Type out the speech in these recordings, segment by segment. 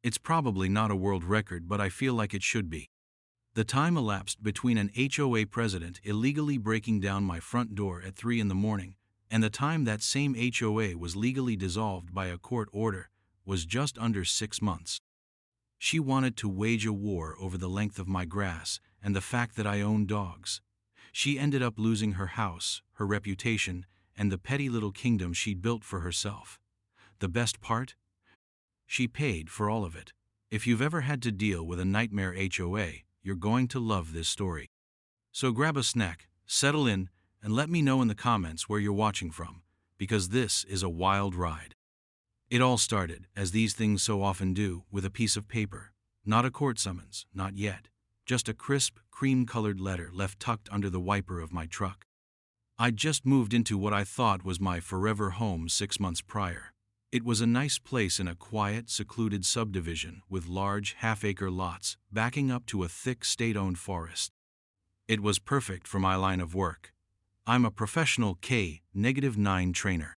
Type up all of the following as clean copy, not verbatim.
It's probably not a world record, but I feel like it should be. The time elapsed between an HOA president illegally breaking down my front door at 3 in the morning and the time that same HOA was legally dissolved by a court order was just under 6 months. She wanted to wage a war over the length of my grass and the fact that I own dogs. She ended up losing her house, her reputation, and the petty little kingdom she'd built for herself. The best part? She paid for all of it. If you've ever had to deal with a nightmare HOA, you're going to love this story. So grab a snack, settle in, and let me know in the comments where you're watching from, because this is a wild ride. It all started, as these things so often do, with a piece of paper. Not a court summons, not yet. Just a crisp, cream-colored letter left tucked under the wiper of my truck. I'd just moved into what I thought was my forever home 6 months prior. It was a nice place in a quiet, secluded subdivision with large, half-acre lots backing up to a thick state-owned forest. It was perfect for my line of work. I'm a professional K-9 trainer.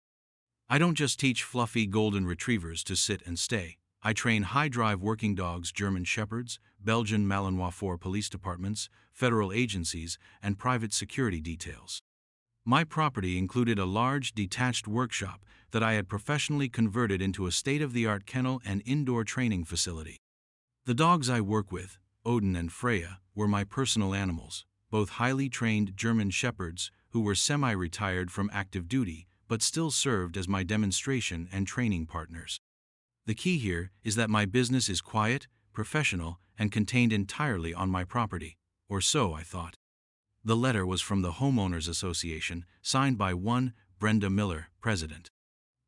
I don't just teach fluffy golden retrievers to sit and stay. I train high-drive working dogs, German Shepherds, Belgian Malinois for police departments, federal agencies, and private security details. My property included a large, detached workshop that I had professionally converted into a state-of-the-art kennel and indoor training facility. The dogs I work with, Odin and Freya, were my personal animals, both highly trained German Shepherds who were semi-retired from active duty but still served as my demonstration and training partners. The key here is that my business is quiet, professional, and contained entirely on my property, or so I thought. The letter was from the Homeowners Association, signed by one Brenda Miller, president.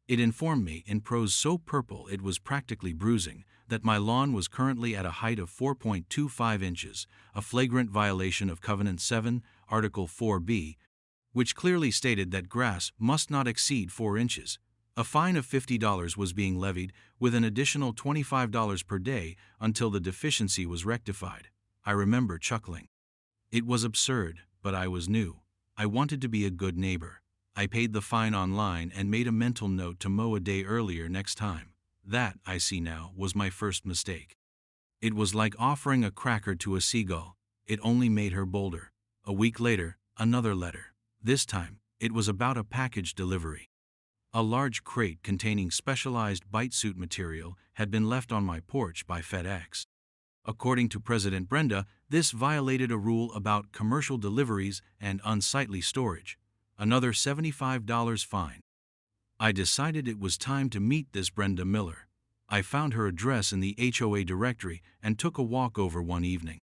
It informed me, in prose so purple it was practically bruising, that my lawn was currently at a height of 4.25 inches, a flagrant violation of Covenant 7, Article 4b, which clearly stated that grass must not exceed 4 inches. A fine of $50 was being levied, with an additional $25 per day until the deficiency was rectified. I remember chuckling. It was absurd, but I was new. I wanted to be a good neighbor. I paid the fine online and made a mental note to mow a day earlier next time. That, I see now, was my first mistake. It was like offering a cracker to a seagull. It only made her bolder. A week later, another letter. This time, it was about a package delivery. A large crate containing specialized bite suit material had been left on my porch by FedEx. According to President Brenda, this violated a rule about commercial deliveries and unsightly storage. Another $75 fine. I decided it was time to meet this Brenda Miller. I found her address in the HOA directory and took a walk over one evening.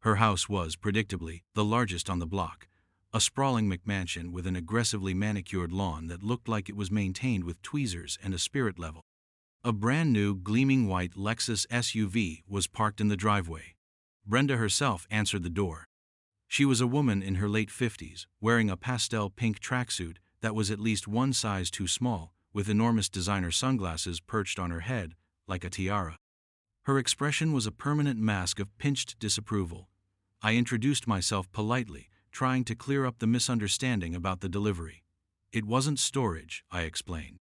Her house was, predictably, the largest on the block, a sprawling McMansion with an aggressively manicured lawn that looked like it was maintained with tweezers and a spirit level. A brand-new, gleaming white Lexus SUV was parked in the driveway. Brenda herself answered the door. She was a woman in her late 50s, wearing a pastel pink tracksuit that was at least one size too small, with enormous designer sunglasses perched on her head, like a tiara. Her expression was a permanent mask of pinched disapproval. I introduced myself politely, trying to clear up the misunderstanding about the delivery. It wasn't storage, I explained.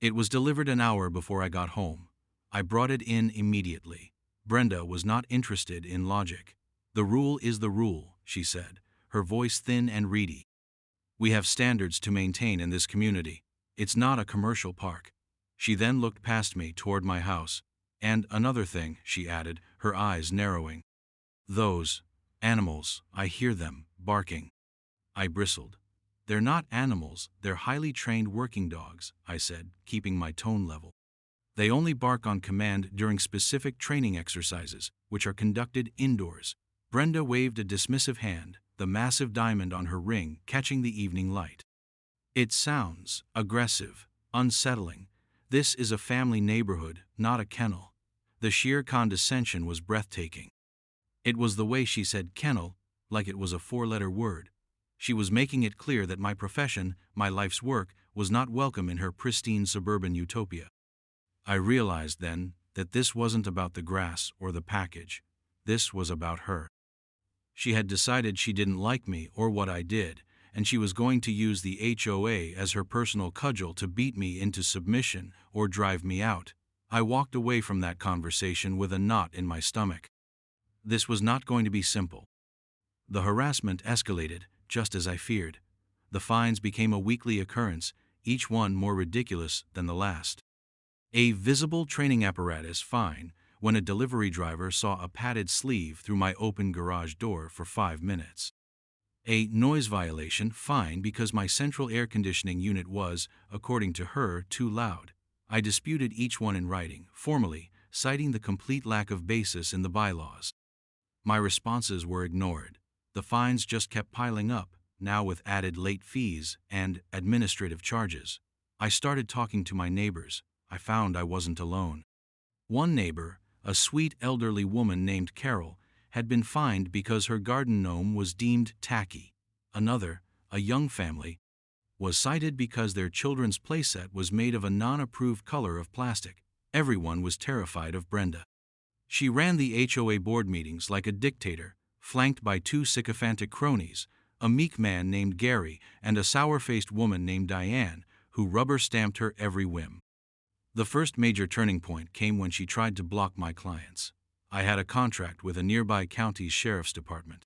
It was delivered an hour before I got home. I brought it in immediately. Brenda was not interested in logic. The rule is the rule, she said, her voice thin and reedy. We have standards to maintain in this community. It's not a commercial park. She then looked past me toward my house. And another thing, she added, her eyes narrowing. Those animals, I hear them barking. I bristled. They're not animals, they're highly trained working dogs, I said, keeping my tone level. They only bark on command during specific training exercises, which are conducted indoors. Brenda waved a dismissive hand, the massive diamond on her ring catching the evening light. It sounds aggressive, unsettling. This is a family neighborhood, not a kennel. The sheer condescension was breathtaking. It was the way she said kennel, like it was a 4-letter word. She was making it clear that my profession, my life's work, was not welcome in her pristine suburban utopia. I realized then that this wasn't about the grass or the package. This was about her. She had decided she didn't like me or what I did, and she was going to use the HOA as her personal cudgel to beat me into submission or drive me out. I walked away from that conversation with a knot in my stomach. This was not going to be simple. The harassment escalated, just as I feared. The fines became a weekly occurrence, each one more ridiculous than the last. A visible training apparatus fine when a delivery driver saw a padded sleeve through my open garage door for 5 minutes. A noise violation fine because my central air conditioning unit was, according to her, too loud. I disputed each one in writing, formally, citing the complete lack of basis in the bylaws. My responses were ignored. The fines just kept piling up, now with added late fees and administrative charges. I started talking to my neighbors. I found I wasn't alone. One neighbor, a sweet elderly woman named Carol, had been fined because her garden gnome was deemed tacky. Another, a young family, was cited because their children's playset was made of a non-approved color of plastic. Everyone was terrified of Brenda. She ran the HOA board meetings like a dictator, flanked by 2 sycophantic cronies, a meek man named Gary and a sour-faced woman named Diane, who rubber-stamped her every whim. The first major turning point came when she tried to block my clients. I had a contract with a nearby county's sheriff's department.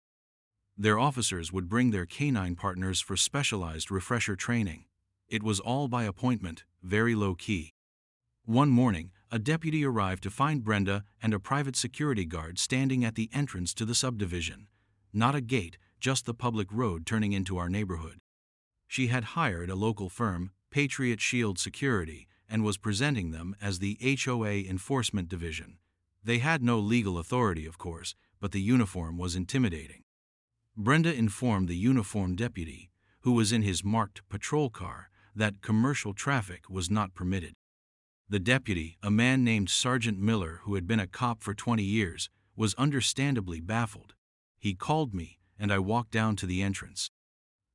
Their officers would bring their K-9 partners for specialized refresher training. It was all by appointment, very low-key. One morning, a deputy arrived to find Brenda and a private security guard standing at the entrance to the subdivision. Not a gate, just the public road turning into our neighborhood. She had hired a local firm, Patriot Shield Security, and was presenting them as the HOA Enforcement Division. They had no legal authority, of course, but the uniform was intimidating. Brenda informed the uniformed deputy, who was in his marked patrol car, that commercial traffic was not permitted. The deputy, a man named Sergeant Miller who had been a cop for 20 years, was understandably baffled. He called me, and I walked down to the entrance.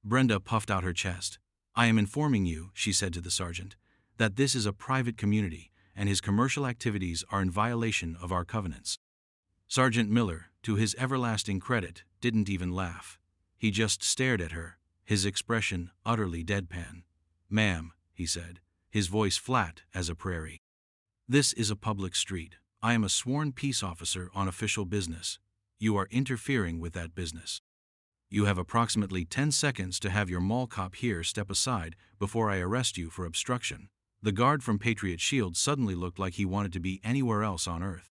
Brenda puffed out her chest. "I am informing you," she said to the sergeant, "that this is a private community, and his commercial activities are in violation of our covenants." Sergeant Miller, to his everlasting credit, didn't even laugh. He just stared at her, his expression utterly deadpan. "Ma'am," he said, his voice flat as a prairie. "This is a public street. I am a sworn peace officer on official business. You are interfering with that business. You have approximately 10 seconds to have your mall cop here step aside before I arrest you for obstruction." The guard from Patriot Shield suddenly looked like he wanted to be anywhere else on earth.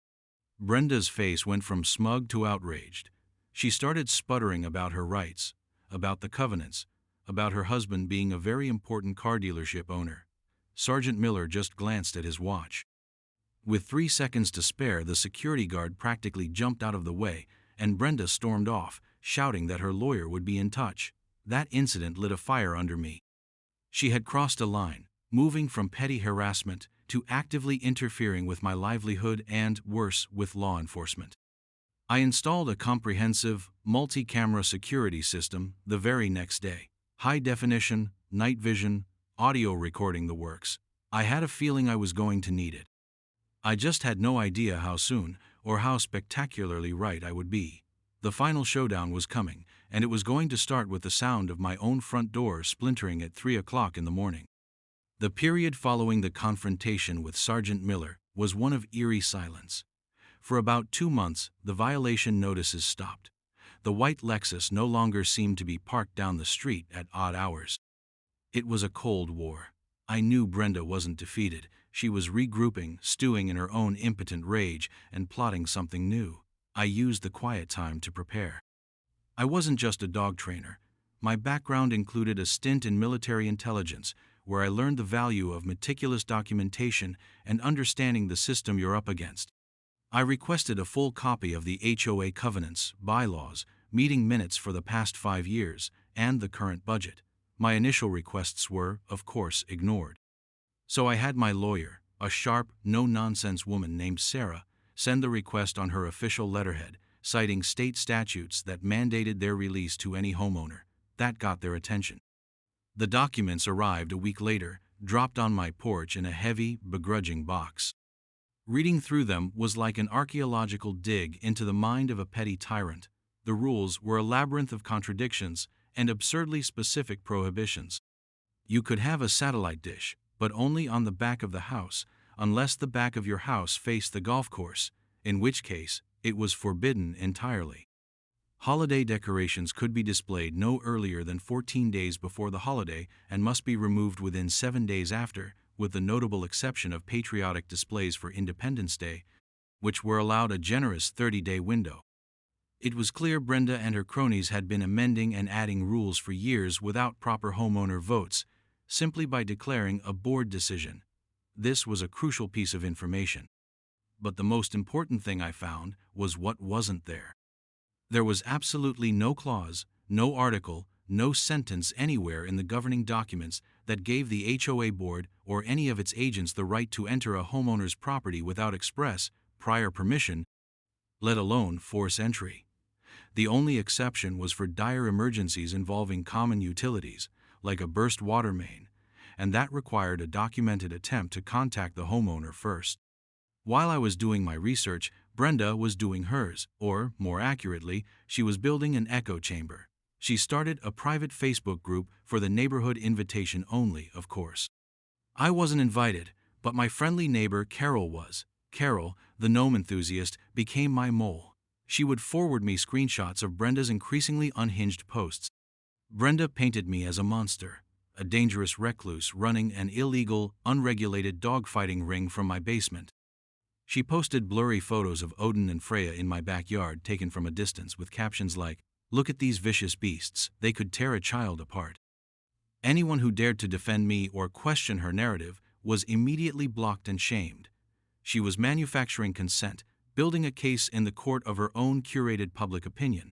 Brenda's face went from smug to outraged. She started sputtering about her rights, about the covenants, about her husband being a very important car dealership owner. Sergeant Miller just glanced at his watch. With 3 seconds to spare, the security guard practically jumped out of the way, and Brenda stormed off, shouting that her lawyer would be in touch. That incident lit a fire under me. She had crossed a line, moving from petty harassment to actively interfering with my livelihood and, worse, with law enforcement. I installed a comprehensive, multi-camera security system the very next day. High definition, night vision, audio recording the works. I had a feeling I was going to need it. I just had no idea how soon or how spectacularly right I would be. The final showdown was coming, and it was going to start with the sound of my own front door splintering at 3 o'clock in the morning. The period following the confrontation with Sergeant Miller was one of eerie silence. For about 2 months, the violation notices stopped. The white Lexus no longer seemed to be parked down the street at odd hours. It was a cold war. I knew Brenda wasn't defeated. She was regrouping, stewing in her own impotent rage, and plotting something new. I used the quiet time to prepare. I wasn't just a dog trainer. My background included a stint in military intelligence, where I learned the value of meticulous documentation and understanding the system you're up against. I requested a full copy of the HOA covenants, bylaws, meeting minutes for the past 5 years, and the current budget. My initial requests were, of course, ignored. So I had my lawyer, a sharp, no-nonsense woman named Sarah, send the request on her official letterhead, citing state statutes that mandated their release to any homeowner. That got their attention. The documents arrived a week later, dropped on my porch in a heavy, begrudging box. Reading through them was like an archaeological dig into the mind of a petty tyrant. The rules were a labyrinth of contradictions and absurdly specific prohibitions. You could have a satellite dish, but only on the back of the house, unless the back of your house faced the golf course, in which case, it was forbidden entirely. Holiday decorations could be displayed no earlier than 14 days before the holiday and must be removed within 7 days after, with the notable exception of patriotic displays for Independence Day, which were allowed a generous 30-day window. It was clear Brenda and her cronies had been amending and adding rules for years without proper homeowner votes, simply by declaring a board decision. This was a crucial piece of information. But the most important thing I found was what wasn't there. There was absolutely no clause, no article, no sentence anywhere in the governing documents that gave the HOA board or any of its agents the right to enter a homeowner's property without express, prior permission, let alone force entry. The only exception was for dire emergencies involving common utilities, like a burst water main, and that required a documented attempt to contact the homeowner first. While I was doing my research, Brenda was doing hers, or, more accurately, she was building an echo chamber. She started a private Facebook group for the neighborhood, invitation only, of course. I wasn't invited, but my friendly neighbor Carol was. Carol, the gnome enthusiast, became my mole. She would forward me screenshots of Brenda's increasingly unhinged posts. Brenda painted me as a monster, a dangerous recluse running an illegal, unregulated dogfighting ring from my basement. She posted blurry photos of Odin and Freya in my backyard taken from a distance with captions like, "Look at these vicious beasts, they could tear a child apart." Anyone who dared to defend me or question her narrative was immediately blocked and shamed. She was manufacturing consent, building a case in the court of her own curated public opinion.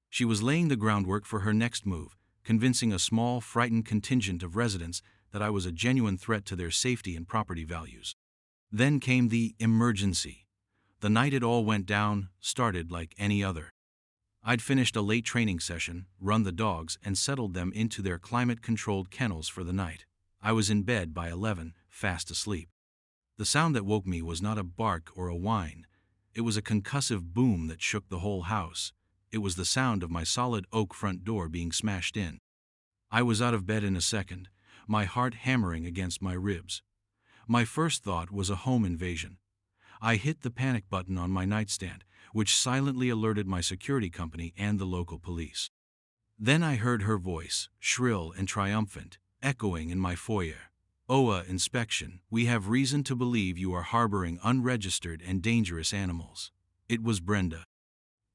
She was laying the groundwork for her next move, convincing a small, frightened contingent of residents that I was a genuine threat to their safety and property values. Then came the emergency. The night it all went down started like any other. I'd finished a late training session, run the dogs, and settled them into their climate-controlled kennels for the night. I was in bed by 11, fast asleep. The sound that woke me was not a bark or a whine. It was a concussive boom that shook the whole house. It was the sound of my solid oak front door being smashed in. I was out of bed in a second, my heart hammering against my ribs. My first thought was a home invasion. I hit the panic button on my nightstand, which silently alerted my security company and the local police. Then I heard her voice, shrill and triumphant, echoing in my foyer. "HOA inspection. We have reason to believe you are harboring unregistered and dangerous animals." It was Brenda.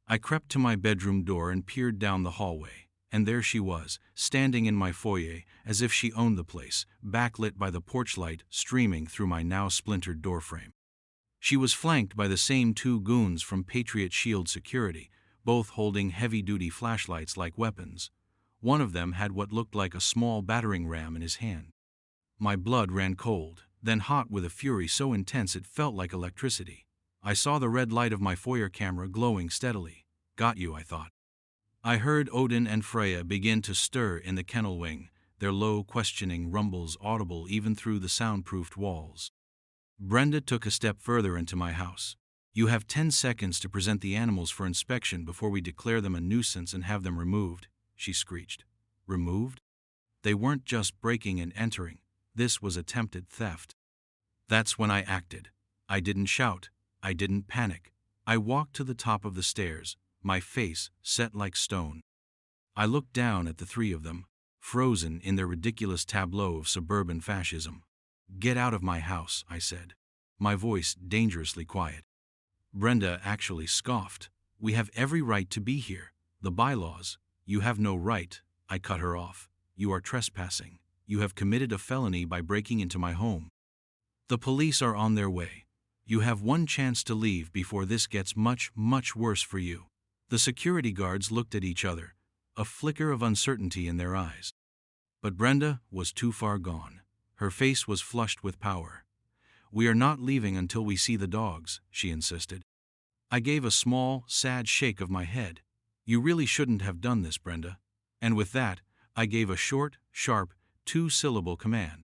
I crept to my bedroom door and peered down the hallway, and there she was, standing in my foyer as if she owned the place, backlit by the porch light streaming through my now splintered doorframe. She was flanked by the same two goons from Patriot Shield Security, both holding heavy-duty flashlights like weapons. One of them had what looked like a small battering ram in his hand. My blood ran cold, then hot with a fury so intense it felt like electricity. I saw the red light of my foyer camera glowing steadily. Got you, I thought. I heard Odin and Freya begin to stir in the kennel wing, their low, questioning rumbles audible even through the soundproofed walls. Brenda took a step further into my house. "You have 10 seconds to present the animals for inspection before we declare them a nuisance and have them removed," she screeched. Removed? They weren't just breaking and entering. This was attempted theft. That's when I acted. I didn't shout. I didn't panic. I walked to the top of the stairs, my face set like stone. I looked down at the three of them, frozen in their ridiculous tableau of suburban fascism. "Get out of my house," I said, my voice dangerously quiet. Brenda actually scoffed. "We have every right to be here. The bylaws." "You have no right," I cut her off. "You are trespassing. You have committed a felony by breaking into my home. The police are on their way. You have one chance to leave before this gets much, much worse for you." The security guards looked at each other, a flicker of uncertainty in their eyes. But Brenda was too far gone. Her face was flushed with power. "We are not leaving until we see the dogs," she insisted. I gave a small, sad shake of my head. "You really shouldn't have done this, Brenda." And with that, I gave a short, sharp, 2-syllable command.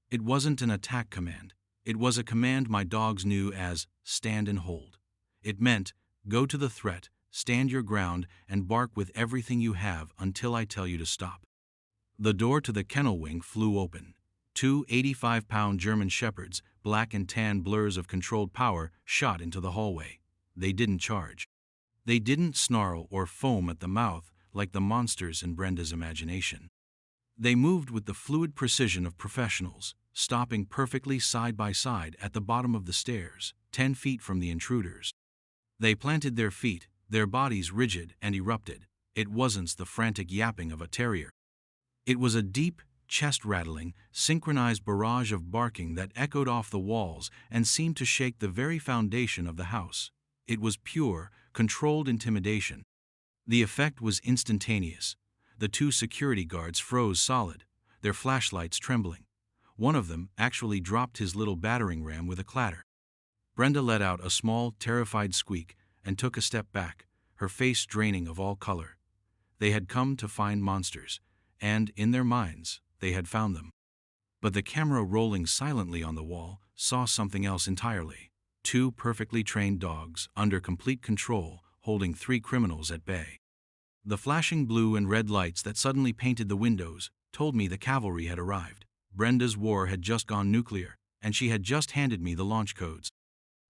It wasn't an attack command. It was a command my dogs knew as stand and hold. It meant, go to the threat, stand your ground, and bark with everything you have until I tell you to stop. The door to the kennel wing flew open. Two 85-pound German shepherds, black and tan blurs of controlled power, shot into the hallway. They didn't charge. They didn't snarl or foam at the mouth like the monsters in Brenda's imagination. They moved with the fluid precision of professionals, stopping perfectly side by side at the bottom of the stairs, 10 feet from the intruders. They planted their feet, their bodies rigid, and erupted. It wasn't the frantic yapping of a terrier. It was a deep, chest-rattling, synchronized barrage of barking that echoed off the walls and seemed to shake the very foundation of the house. It was pure, controlled intimidation. The effect was instantaneous. The two security guards froze solid, their flashlights trembling. One of them actually dropped his little battering ram with a clatter. Brenda let out a small, terrified squeak and took a step back, her face draining of all color. They had come to find monsters, and, in their minds, they had found them. But the camera rolling silently on the wall saw something else entirely. Two perfectly trained dogs, under complete control, holding three criminals at bay. The flashing blue and red lights that suddenly painted the windows told me the cavalry had arrived. Brenda's war had just gone nuclear, and she had just handed me the launch codes.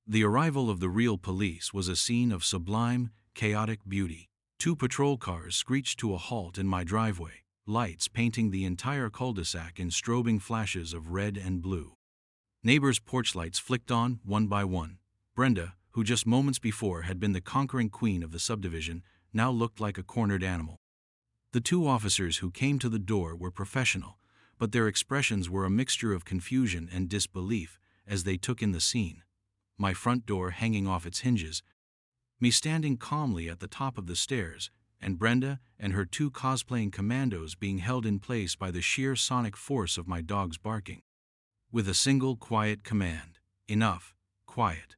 The arrival of the real police was a scene of sublime, chaotic beauty. Two patrol cars screeched to a halt in my driveway, lights painting the entire cul-de-sac in strobing flashes of red and blue. Neighbors' porch lights flicked on, one by one. Brenda, who just moments before had been the conquering queen of the subdivision, now looked like a cornered animal. The two officers who came to the door were professional, but their expressions were a mixture of confusion and disbelief as they took in the scene. My front door hanging off its hinges, me standing calmly at the top of the stairs, and Brenda and her two cosplaying commandos being held in place by the sheer sonic force of my dog's barking. With a single quiet command, "Enough, quiet,"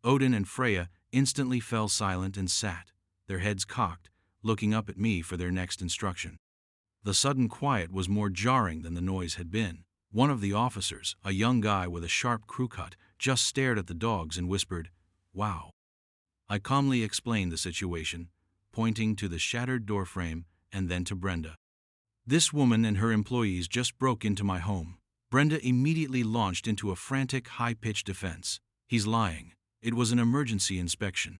Odin and Freya instantly fell silent and sat, their heads cocked, looking up at me for their next instruction. The sudden quiet was more jarring than the noise had been. One of the officers, a young guy with a sharp crew cut, just stared at the dogs and whispered, "Wow." I calmly explained the situation, pointing to the shattered doorframe and then to Brenda. "This woman and her employees just broke into my home." Brenda immediately launched into a frantic, high-pitched defense. "He's lying. It was an emergency inspection.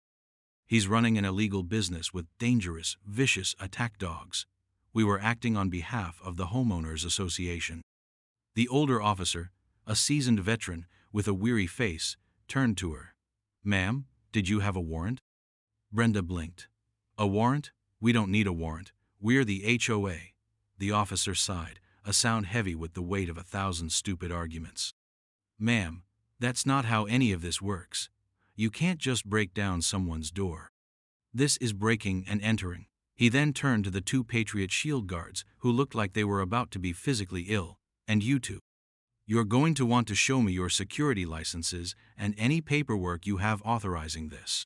He's running an illegal business with dangerous, vicious attack dogs. We were acting on behalf of the Homeowners Association." The older officer, a seasoned veteran with a weary face, turned to her. "Ma'am, did you have a warrant?" Brenda blinked. "A warrant? We don't need a warrant. We're the HOA." The officer sighed, a sound heavy with the weight of 1,000 stupid arguments. "Ma'am, that's not how any of this works. You can't just break down someone's door. This is breaking and entering." He then turned to the two Patriot Shield guards, who looked like they were about to be physically ill. "And you two. You're going to want to show me your security licenses and any paperwork you have authorizing this."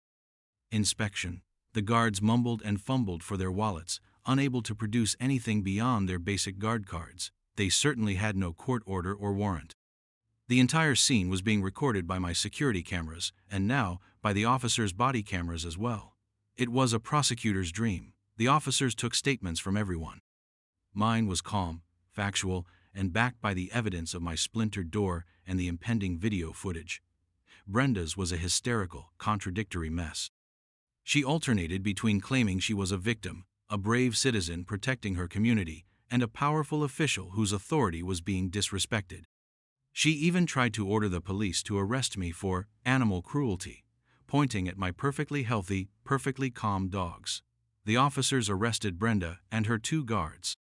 Inspection. The guards mumbled and fumbled for their wallets, unable to produce anything beyond their basic guard cards. They certainly had no court order or warrant. The entire scene was being recorded by my security cameras, and now by the officers' body cameras as well. It was a prosecutor's dream. The officers took statements from everyone. Mine was calm, factual, and backed by the evidence of my splintered door and the impending video footage. Brenda's was a hysterical, contradictory mess. She alternated between claiming she was a victim, a brave citizen protecting her community, and a powerful official whose authority was being disrespected. She even tried to order the police to arrest me for animal cruelty, pointing at my perfectly healthy, perfectly calm dogs. The officers arrested Brenda and her two guards.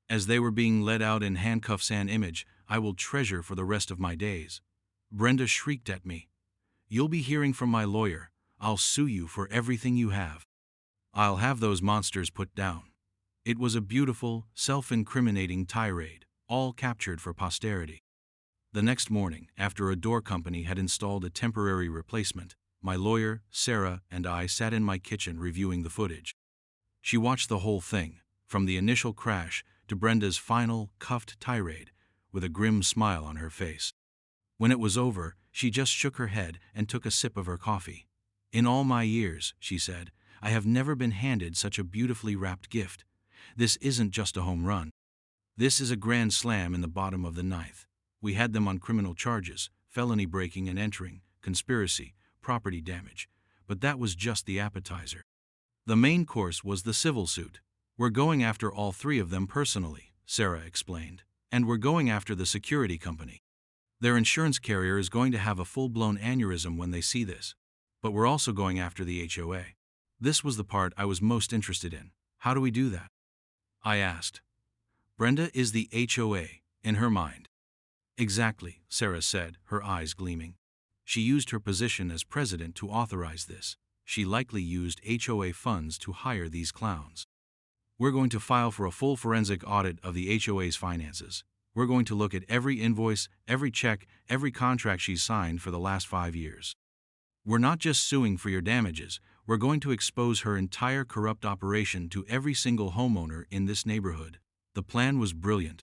As they were being led out in handcuffs, an image I will treasure for the rest of my days. Brenda shrieked at me, "You'll be hearing from my lawyer. I'll sue you for everything you have. I'll have those monsters put down." It was a beautiful, self-incriminating tirade, all captured for posterity. The next morning, after a door company had installed a temporary replacement, my lawyer, Sarah, and I sat in my kitchen reviewing the footage. She watched the whole thing, from the initial crash to Brenda's final, cuffed tirade, with a grim smile on her face. When it was over, she just shook her head and took a sip of her coffee. "In all my years," she said, "I have never been handed such a beautifully wrapped gift. This isn't just a home run. This is a grand slam in the bottom of the ninth. We had them on criminal charges, felony breaking and entering, conspiracy, property damage. But that was just the appetizer. The main course was the civil suit. We're going after all three of them personally, Sarah explained. And we're going after the security company. Their insurance carrier is going to have a full-blown aneurysm when they see this. But we're also going after the HOA. This was the part I was most interested in. How do we do that? I asked. Brenda is the HOA, in her mind. Exactly, Sarah said, her eyes gleaming. She used her position as president to authorize this. She likely used HOA funds to hire these clowns. We're going to file for a full forensic audit of the HOA's finances. We're going to look at every invoice, every check, every contract she's signed for the last 5 years. We're not just suing for your damages, we're going to expose her entire corrupt operation to every single homeowner in this neighborhood. The plan was brilliant.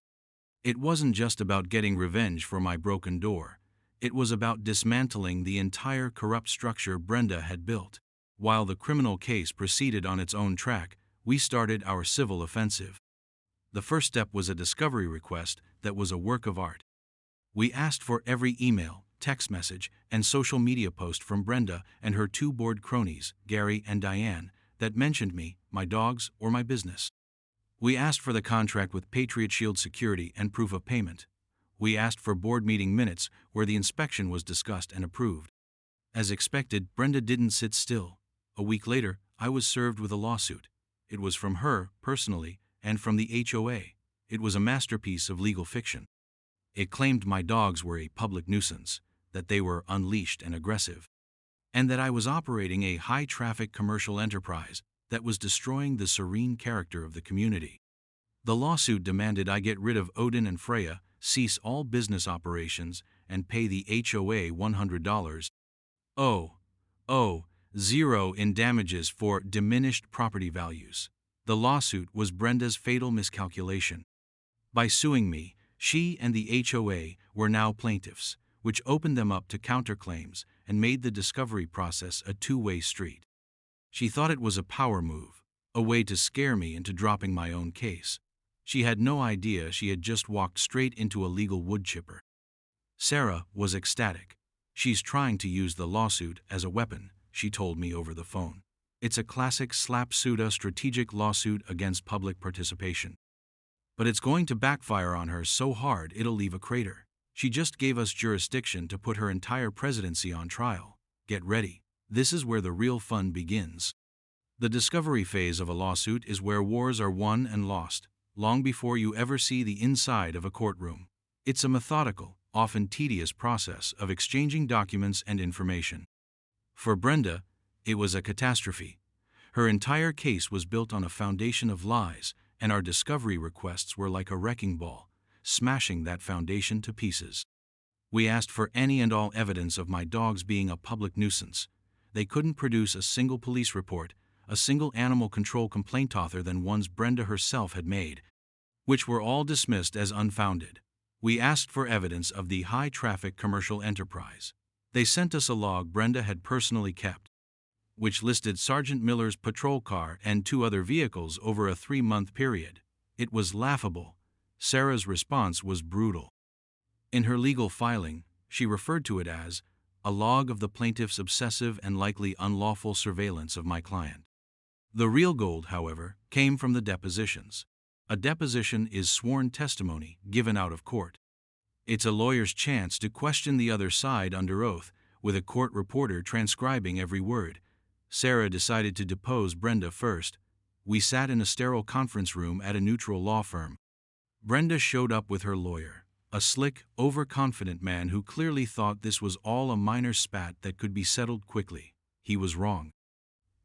It wasn't just about getting revenge for my broken door. It was about dismantling the entire corrupt structure Brenda had built. While the criminal case proceeded on its own track, we started our civil offensive. The first step was a discovery request that was a work of art. We asked for every email, text message, and social media post from Brenda and her two board cronies, Gary and Diane, that mentioned me, my dogs, or my business. We asked for the contract with Patriot Shield security and proof of payment. We asked for board meeting minutes where the inspection was discussed and approved. As expected, Brenda didn't sit still. A week later, I was served with a lawsuit. It was from her, personally, and from the HOA. It was a masterpiece of legal fiction. It claimed my dogs were a public nuisance, that they were unleashed and aggressive, and that I was operating a high-traffic commercial enterprise that was destroying the serene character of the community. The lawsuit demanded I get rid of Odin and Freya, cease all business operations, and pay the HOA $100. Zero in damages for diminished property values. The lawsuit was Brenda's fatal miscalculation. By suing me, she and the HOA were now plaintiffs, which opened them up to counterclaims and made the discovery process a two-way street. She thought it was a power move, a way to scare me into dropping my own case. She had no idea she had just walked straight into a legal wood chipper. Sarah was ecstatic. She's trying to use the lawsuit as a weapon, she told me over the phone. It's a classic slap-suit strategic lawsuit against public participation. But it's going to backfire on her so hard it'll leave a crater. She just gave us jurisdiction to put her entire presidency on trial. Get ready. This is where the real fun begins. The discovery phase of a lawsuit is where wars are won and lost, long before you ever see the inside of a courtroom. It's a methodical, often tedious process of exchanging documents and information. For Brenda, it was a catastrophe. Her entire case was built on a foundation of lies, and our discovery requests were like a wrecking ball, smashing that foundation to pieces. We asked for any and all evidence of my dogs being a public nuisance. They couldn't produce a single police report, a single animal control complaint other than ones Brenda herself had made, which were all dismissed as unfounded. We asked for evidence of the high-traffic commercial enterprise. They sent us a log Brenda had personally kept, which listed Sergeant Miller's patrol car and 2 other vehicles over a 3-month period. It was laughable. Sarah's response was brutal. In her legal filing, she referred to it as a log of the plaintiff's obsessive and likely unlawful surveillance of my client. The real gold, however, came from the depositions. A deposition is sworn testimony given out of court. It's a lawyer's chance to question the other side under oath, with a court reporter transcribing every word. Sarah decided to depose Brenda first. We sat in a sterile conference room at a neutral law firm. Brenda showed up with her lawyer, a slick, overconfident man who clearly thought this was all a minor spat that could be settled quickly. He was wrong.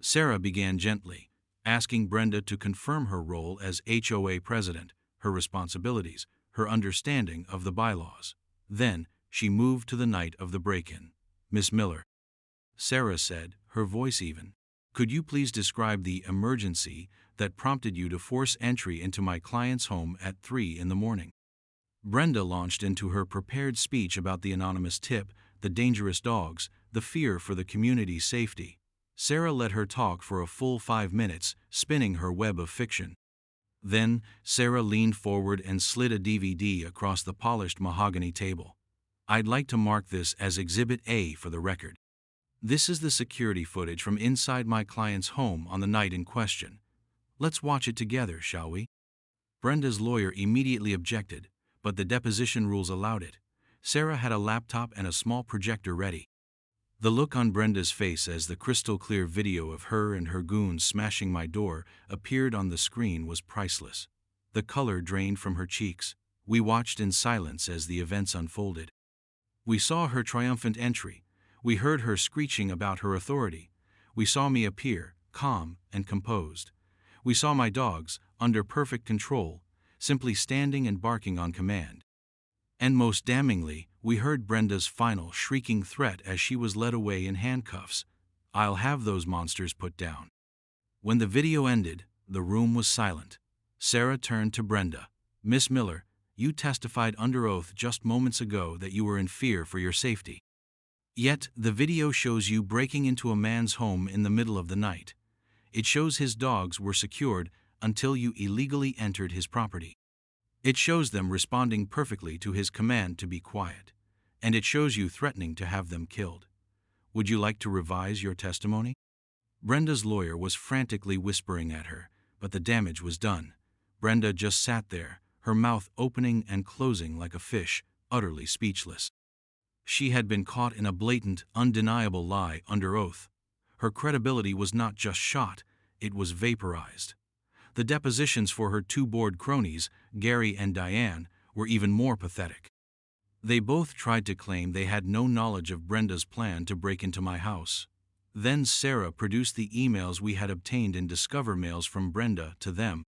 Sarah began gently, asking Brenda to confirm her role as HOA president, her responsibilities, her understanding of the bylaws. Then, she moved to the night of the break-in. "Miss Miller," Sarah said, her voice even, "could you please describe the emergency that prompted you to force entry into my client's home at 3 in the morning?" Brenda launched into her prepared speech about the anonymous tip, the dangerous dogs, the fear for the community's safety. Sarah let her talk for a full 5 minutes, spinning her web of fiction. Then, Sarah leaned forward and slid a DVD across the polished mahogany table. "I'd like to mark this as Exhibit A for the record. This is the security footage from inside my client's home on the night in question. Let's watch it together, shall we?" Brenda's lawyer immediately objected, but the deposition rules allowed it. Sarah had a laptop and a small projector ready. The look on Brenda's face as the crystal-clear video of her and her goons smashing my door appeared on the screen was priceless. The color drained from her cheeks. We watched in silence as the events unfolded. We saw her triumphant entry. We heard her screeching about her authority. We saw me appear, calm and composed. We saw my dogs, under perfect control, simply standing and barking on command. And most damningly, we heard Brenda's final shrieking threat as she was led away in handcuffs. "I'll have those monsters put down." When the video ended, the room was silent. Sarah turned to Brenda. "Miss Miller, you testified under oath just moments ago that you were in fear for your safety. Yet, the video shows you breaking into a man's home in the middle of the night. It shows his dogs were secured until you illegally entered his property. It shows them responding perfectly to his command to be quiet. And it shows you threatening to have them killed. Would you like to revise your testimony?" Brenda's lawyer was frantically whispering at her, but the damage was done. Brenda just sat there, her mouth opening and closing like a fish, utterly speechless. She had been caught in a blatant, undeniable lie under oath. Her credibility was not just shot, it was vaporized. The depositions for her two board cronies, Gary and Diane, were even more pathetic. They both tried to claim they had no knowledge of Brenda's plan to break into my house. Then Sarah produced the emails we had obtained in Discover mails from Brenda to them,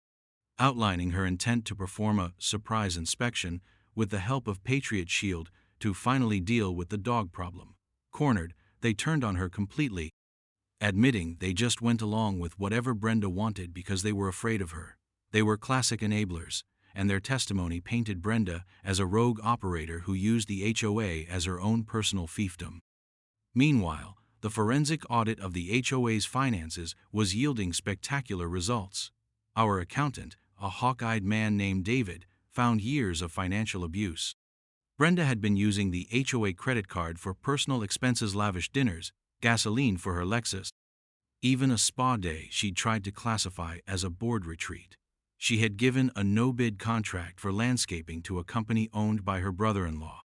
outlining her intent to perform a surprise inspection with the help of Patriot Shield to finally deal with the dog problem. Cornered, they turned on her completely, admitting they just went along with whatever Brenda wanted because they were afraid of her. They were classic enablers, and their testimony painted Brenda as a rogue operator who used the HOA as her own personal fiefdom. Meanwhile, the forensic audit of the HOA's finances was yielding spectacular results. Our accountant, a hawk-eyed man named David, found years of financial abuse. Brenda had been using the HOA credit card for personal expenses, lavish dinners, gasoline for her Lexus. Even a spa day she'd tried to classify as a board retreat. She had given a no-bid contract for landscaping to a company owned by her brother-in-law,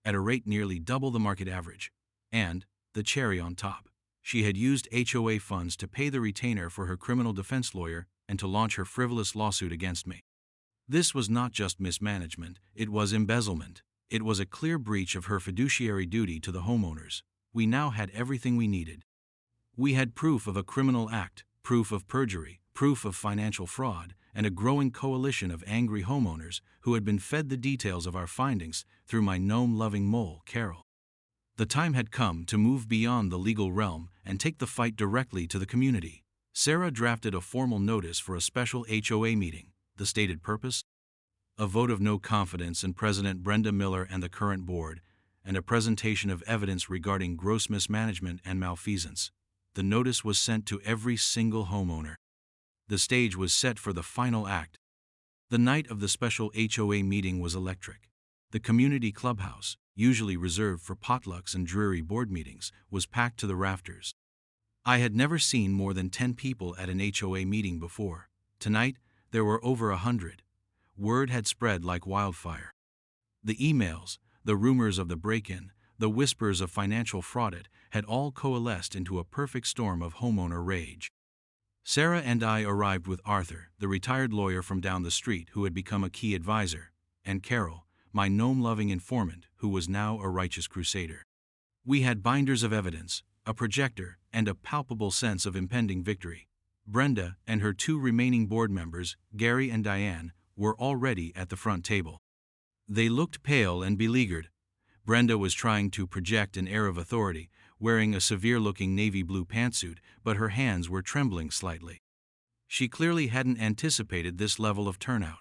at a rate nearly double the market average. And, the cherry on top, she had used HOA funds to pay the retainer for her criminal defense lawyer and to launch her frivolous lawsuit against me. This was not just mismanagement, it was embezzlement. It was a clear breach of her fiduciary duty to the homeowners. We now had everything we needed. We had proof of a criminal act, proof of perjury, proof of financial fraud, and a growing coalition of angry homeowners who had been fed the details of our findings through my gnome-loving mole, Carol. The time had come to move beyond the legal realm and take the fight directly to the community. Sarah drafted a formal notice for a special HOA meeting. The stated purpose? A vote of no confidence in President Brenda Miller and the current board, and a presentation of evidence regarding gross mismanagement and malfeasance. The notice was sent to every single homeowner. The stage was set for the final act. The night of the special HOA meeting was electric. The community clubhouse, usually reserved for potlucks and dreary board meetings, was packed to the rafters. I had never seen more than 10 people at an HOA meeting before. Tonight, there were over 100. Word had spread like wildfire. The emails, the rumors of the break-in, the whispers of financial fraud had all coalesced into a perfect storm of homeowner rage. Sarah and I arrived with Arthur, the retired lawyer from down the street who had become a key advisor, and Carol, my gnome-loving informant who was now a righteous crusader. We had binders of evidence, a projector, and a palpable sense of impending victory. Brenda and her two remaining board members, Gary and Diane, were already at the front table. They looked pale and beleaguered. Brenda was trying to project an air of authority, wearing a severe-looking navy blue pantsuit, but her hands were trembling slightly. She clearly hadn't anticipated this level of turnout.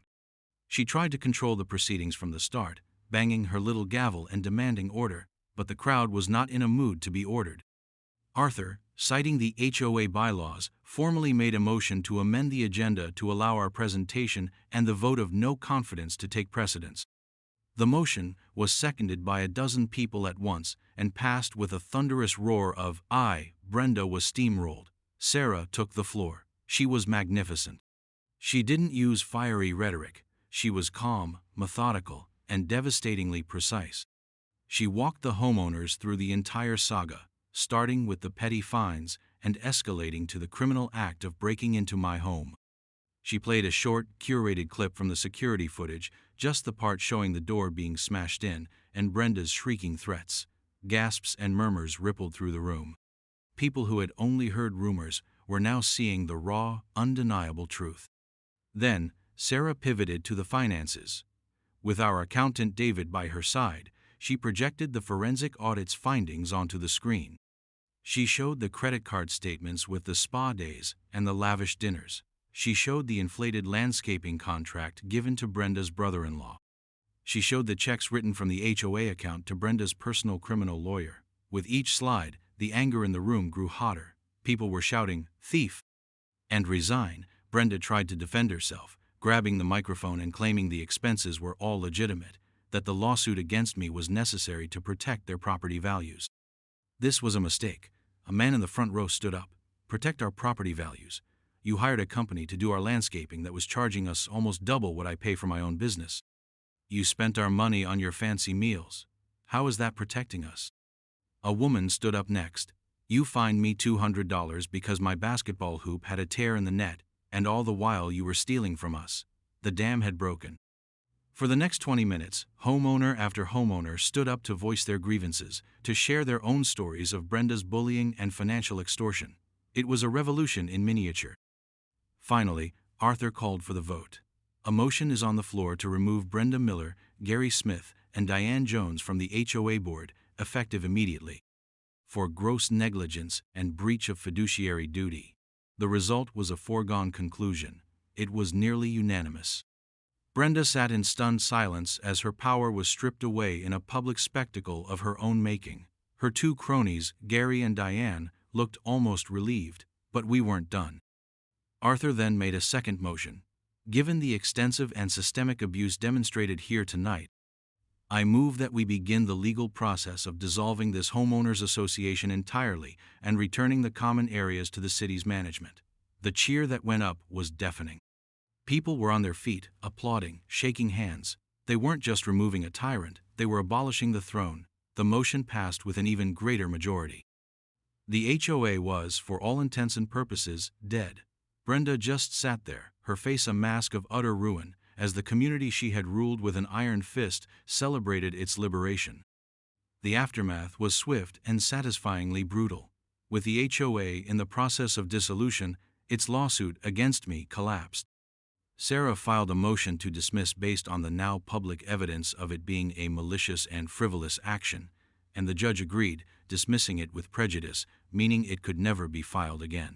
She tried to control the proceedings from the start, banging her little gavel and demanding order, but the crowd was not in a mood to be ordered. Arthur, citing the HOA bylaws, formally made a motion to amend the agenda to allow our presentation and the vote of no confidence to take precedence. The motion was seconded by a dozen people at once and passed with a thunderous roar of "Aye." Brenda was steamrolled. Sarah took the floor. She was magnificent. She didn't use fiery rhetoric. She was calm, methodical, and devastatingly precise. She walked the homeowners through the entire saga, starting with the petty fines and escalating to the criminal act of breaking into my home. She played a short, curated clip from the security footage, just the part showing the door being smashed in, and Brenda's shrieking threats. Gasps and murmurs rippled through the room. People who had only heard rumors were now seeing the raw, undeniable truth. Then, Sarah pivoted to the finances. With our accountant David by her side, she projected the forensic audit's findings onto the screen. She showed the credit card statements with the spa days and the lavish dinners. She showed the inflated landscaping contract given to Brenda's brother-in-law. She showed the checks written from the HOA account to Brenda's personal criminal lawyer. With each slide, the anger in the room grew hotter. People were shouting, "Thief!" and "Resign." Brenda tried to defend herself, grabbing the microphone and claiming the expenses were all legitimate, that the lawsuit against me was necessary to protect their property values. This was a mistake. A man in the front row stood up. "Protect our property values. You hired a company to do our landscaping that was charging us almost double what I pay for my own business. You spent our money on your fancy meals. How is that protecting us?" A woman stood up next. "You fined me $200 because my basketball hoop had a tear in the net, and all the while you were stealing from us. The dam had broken." For the next 20 minutes, homeowner after homeowner stood up to voice their grievances, to share their own stories of Brenda's bullying and financial extortion. It was a revolution in miniature. Finally, Arthur called for the vote. A motion is on the floor to remove Brenda Miller, Gary Smith, and Diane Jones from the HOA board, effective immediately, for gross negligence and breach of fiduciary duty. The result was a foregone conclusion. It was nearly unanimous. Brenda sat in stunned silence as her power was stripped away in a public spectacle of her own making. Her two cronies, Gary and Diane, looked almost relieved, but we weren't done. Arthur then made a second motion. "Given the extensive and systemic abuse demonstrated here tonight, I move that we begin the legal process of dissolving this homeowners association entirely and returning the common areas to the city's management." The cheer that went up was deafening. People were on their feet, applauding, shaking hands. They weren't just removing a tyrant, they were abolishing the throne. The motion passed with an even greater majority. The HOA was, for all intents and purposes, dead. Brenda just sat there, her face a mask of utter ruin, as the community she had ruled with an iron fist celebrated its liberation. The aftermath was swift and satisfyingly brutal. With the HOA in the process of dissolution, its lawsuit against me collapsed. Sarah filed a motion to dismiss based on the now public evidence of it being a malicious and frivolous action, and the judge agreed, dismissing it with prejudice, meaning it could never be filed again.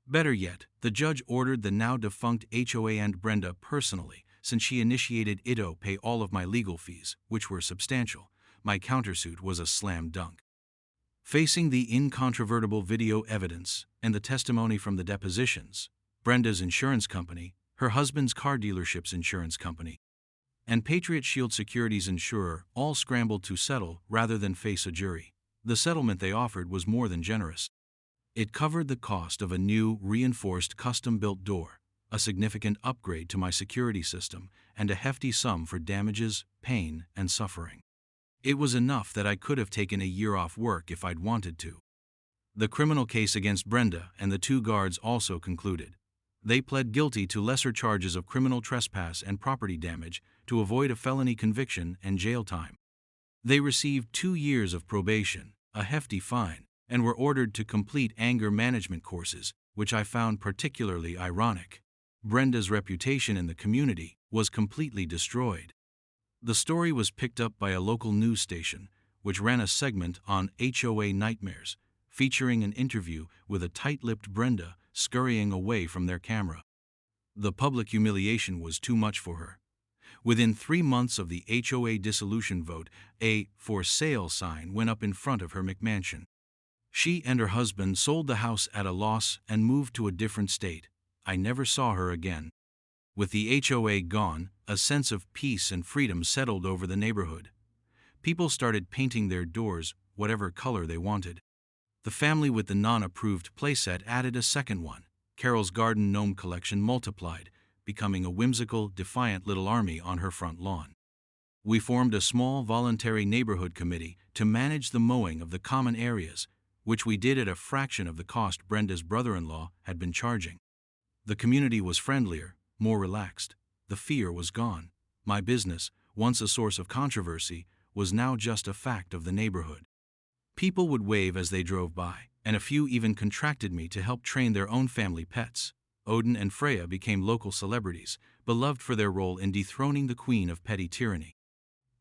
Better yet, the judge ordered the now defunct HOA and Brenda personally, since she initiated it, pay all of my legal fees, which were substantial. My countersuit was a slam dunk. Facing the incontrovertible video evidence and the testimony from the depositions, Brenda's insurance company, her husband's car dealership's insurance company, and Patriot Shield Securities insurer all scrambled to settle rather than face a jury. The settlement they offered was more than generous. It covered the cost of a new, reinforced, custom-built door, a significant upgrade to my security system, and a hefty sum for damages, pain, and suffering. It was enough that I could have taken a year off work if I'd wanted to. The criminal case against Brenda and the two guards also concluded. They pled guilty to lesser charges of criminal trespass and property damage to avoid a felony conviction and jail time. They received 2 years of probation, a hefty fine, and were ordered to complete anger management courses, which I found particularly ironic. Brenda's reputation in the community was completely destroyed. The story was picked up by a local news station, which ran a segment on HOA nightmares, featuring an interview with a tight-lipped Brenda scurrying away from their camera. The public humiliation was too much for her. Within 3 months of the HOA dissolution vote, a "for sale" sign went up in front of her McMansion. She and her husband sold the house at a loss and moved to a different state. I never saw her again. With the HOA gone, a sense of peace and freedom settled over the neighborhood. People started painting their doors whatever color they wanted. The family with the non-approved playset added a second one. Carol's garden gnome collection multiplied, becoming a whimsical, defiant little army on her front lawn. We formed a small voluntary neighborhood committee to manage the mowing of the common areas, which we did at a fraction of the cost Brenda's brother-in-law had been charging. The community was friendlier, more relaxed. The fear was gone. My business, once a source of controversy, was now just a fact of the neighborhood. People would wave as they drove by, and a few even contracted me to help train their own family pets. Odin and Freya became local celebrities, beloved for their role in dethroning the queen of petty tyranny.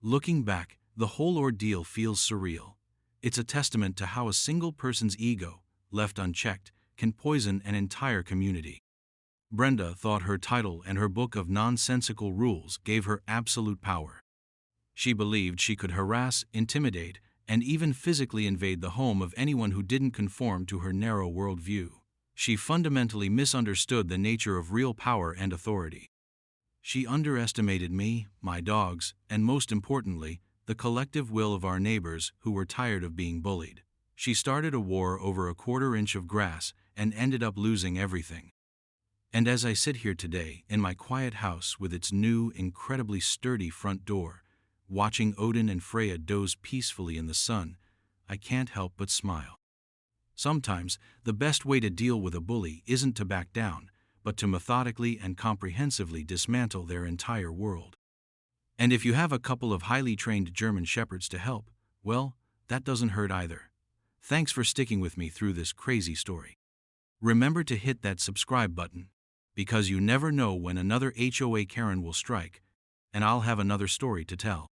Looking back, the whole ordeal feels surreal. It's a testament to how a single person's ego, left unchecked, can poison an entire community. Brenda thought her title and her book of nonsensical rules gave her absolute power. She believed she could harass, intimidate, and even physically invade the home of anyone who didn't conform to her narrow worldview. She fundamentally misunderstood the nature of real power and authority. She underestimated me, my dogs, and most importantly, the collective will of our neighbors who were tired of being bullied. She started a war over a quarter-inch of grass and ended up losing everything. And as I sit here today, in my quiet house with its new, incredibly sturdy front door, watching Odin and Freya doze peacefully in the sun, I can't help but smile. Sometimes, the best way to deal with a bully isn't to back down, but to methodically and comprehensively dismantle their entire world. And if you have a couple of highly trained German shepherds to help, well, that doesn't hurt either. Thanks for sticking with me through this crazy story. Remember to hit that subscribe button, because you never know when another HOA Karen will strike, and I'll have another story to tell.